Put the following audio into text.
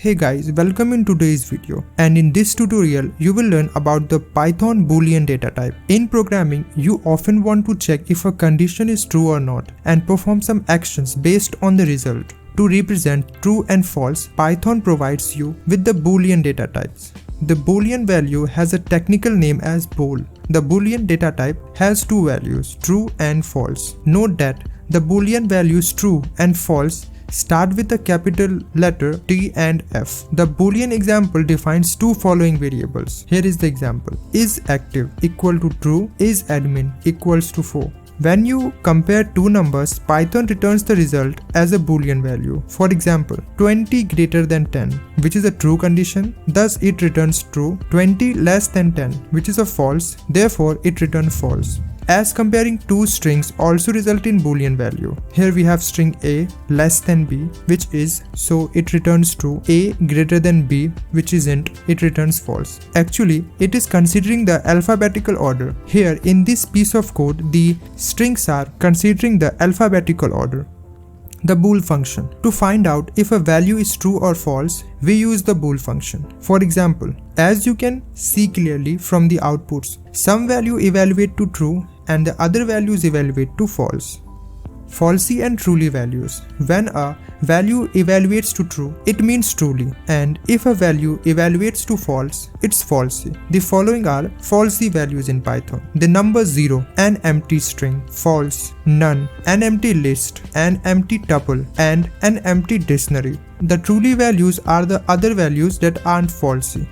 Hey guys, welcome in today's video, and in this tutorial you will learn about the Python Boolean data type. In programming, you often want to check if a condition is true or not and perform some actions based on the result. To represent true and false, Python provides you with the Boolean data types. The Boolean value has a technical name as bool. The Boolean data type has two values, true and false. Note that the Boolean values true and false start with the capital letter T and F. The Boolean example defines two following variables. Here is the example. Is active equal to true, is admin equals to 4. When you compare two numbers, Python returns the result as a Boolean value. For example, 20 greater than 10, which is a true condition, thus it returns true. 20 less than 10, which is a false, therefore it returns false. As comparing two strings also result in Boolean value. Here we have string A less than B, which is, so it returns true. A greater than B, which isn't, it returns false. Actually, it is considering the alphabetical order. Here in this piece of code, the strings are considering the alphabetical order. The bool function. To find out if a value is true or false, we use the bool function. For example, as you can see clearly from the outputs, some value evaluate to true and the other values evaluate to false. Falsy and truly values. When a value evaluates to true, it means truly, and if a value evaluates to false, it's falsy. The following are falsy values in Python. The number 0, an empty string, false, none, an empty list, an empty tuple, and an empty dictionary. The truly values are the other values that aren't falsy.